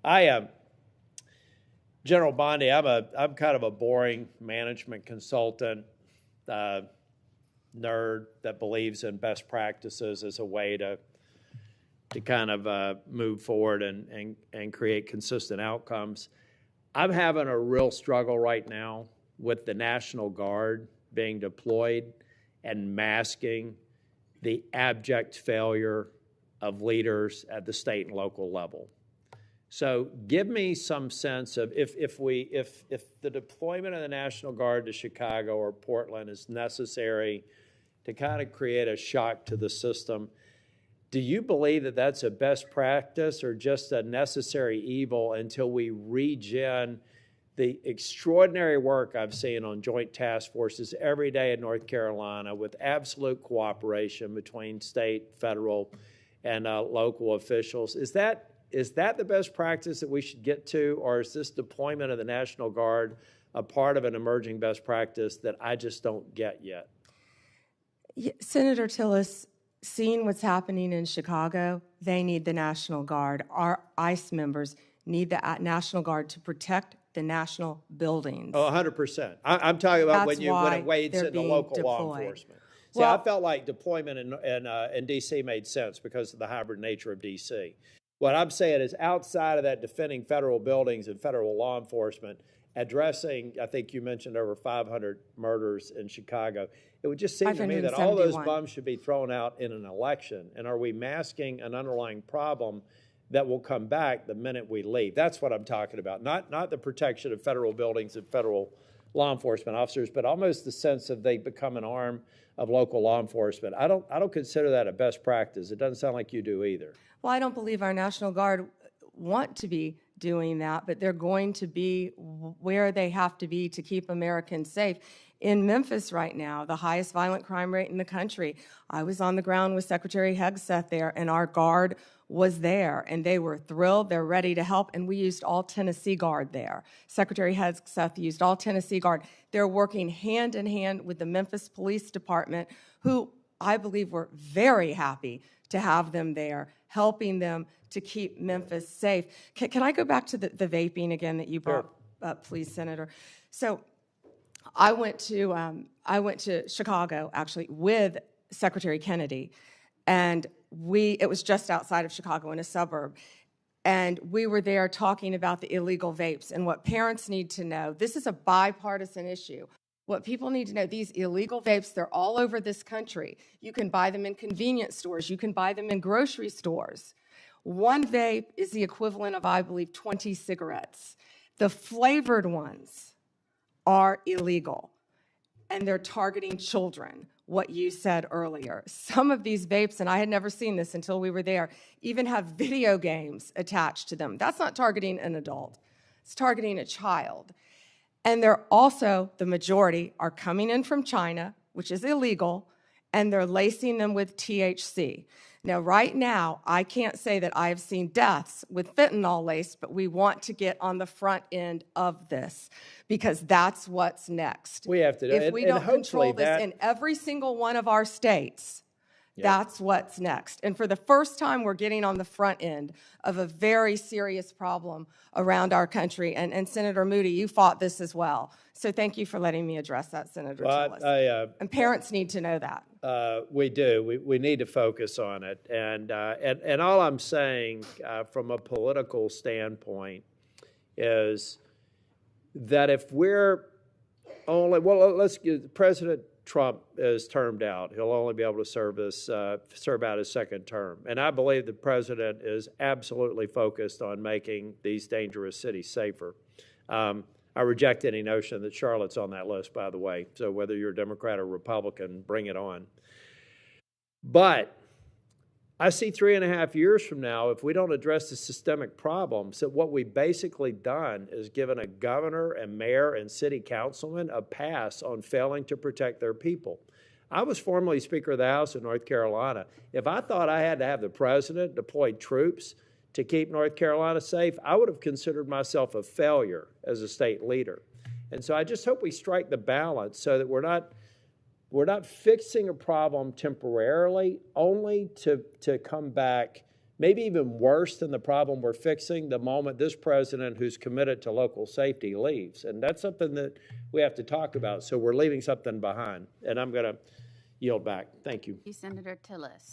General Bondi, I'm kind of a boring management consultant, nerd that believes in best practices as a way to kind of move forward and create consistent outcomes. I'm having a real struggle right now with the National Guard being deployed and masking the abject failure of leaders at the state and local level. So give me some sense of if the deployment of the National Guard to Chicago or Portland is necessary to kind of create a shock to the system, do you believe that that's a best practice or just a necessary evil until we regen the extraordinary work I've seen on joint task forces every day in North Carolina with absolute cooperation between state, federal, and local officials? Is that the best practice that we should get to, or is this deployment of the National Guard a part of an emerging best practice that I just don't get yet? Senator Tillis, seeing what's happening in Chicago, they need the National Guard. Our ICE members need the National Guard to protect the national buildings. Oh, 100%. I'm talking about when it wades into local law enforcement. See, I felt like deployment in D.C. made sense because of the hybrid nature of D.C. What I'm saying is outside of that defending federal buildings and federal law enforcement, addressing, I think you mentioned over 500 murders in Chicago, it would just seem to me that all those bums should be thrown out in an election. And are we masking an underlying problem that will come back the minute we leave? That's what I'm talking about. Not the protection of federal buildings and federal law enforcement officers, but almost the sense of they become an arm of local law enforcement. I don't consider that a best practice. It doesn't sound like you do either. Well, I don't believe our National Guard want to be doing that, but they're going to be where they have to be to keep Americans safe. In Memphis right now, the highest violent crime rate in the country. I was on the ground with Secretary Hegseth there, and our Guard was there, and they were thrilled. They're ready to help, and we used all Tennessee Guard there. Secretary Hegseth used all Tennessee Guard. They're working hand in hand with the Memphis Police Department, who I believe were very happy to have them there, helping them to keep Memphis safe. Can I go back to the vaping again that you brought up, please, Senator? So I went to Chicago, actually, with Secretary Kennedy, and it was just outside of Chicago in a suburb, and we were there talking about the illegal vapes and what parents need to know. This is a bipartisan issue. What people need to know, these illegal vapes, they're all over this country. You can buy them in convenience stores. You can buy them in grocery stores. One vape is the equivalent of, I believe, 20 cigarettes. The flavored ones are illegal, and they're targeting children, what you said earlier. Some of these vapes, and I had never seen this until we were there, even have video games attached to them. That's not targeting an adult. It's targeting a child. And they're also, the majority, are coming in from China, which is illegal, and they're lacing them with THC. Now, right now, I can't say that I have seen deaths with fentanyl laced, but we want to get on the front end of this because that's what's next. We have to do it. If we don't control this in every single one of our states, that's what's next. And for the first time, we're getting on the front end of a very serious problem around our country. And Senator Moody, you fought this as well. So thank you for letting me address that, Senator Tillis. And parents need to know that. We do. We need to focus on it. And all I'm saying from a political standpoint is that if we're only, let's get President Trump is termed out. He'll only be able to serve out his second term. And I believe the president is absolutely focused on making these dangerous cities safer. I reject any notion that Charlotte's on that list, by the way. So whether you're a Democrat or Republican, bring it on. But I see 3.5 years from now, if we don't address the systemic problems, that what we've basically done is given a governor and mayor and city councilman a pass on failing to protect their people. I was formerly Speaker of the House in North Carolina. If I thought I had to have the president deploy troops to keep North Carolina safe, I would have considered myself a failure as a state leader. And so I just hope we strike the balance so that we're not fixing a problem temporarily only to come back maybe even worse than the problem we're fixing the moment this president who's committed to local safety leaves. And that's something that we have to talk about. So we're leaving something behind. And I'm going to yield back. Thank you. Senator Tillis.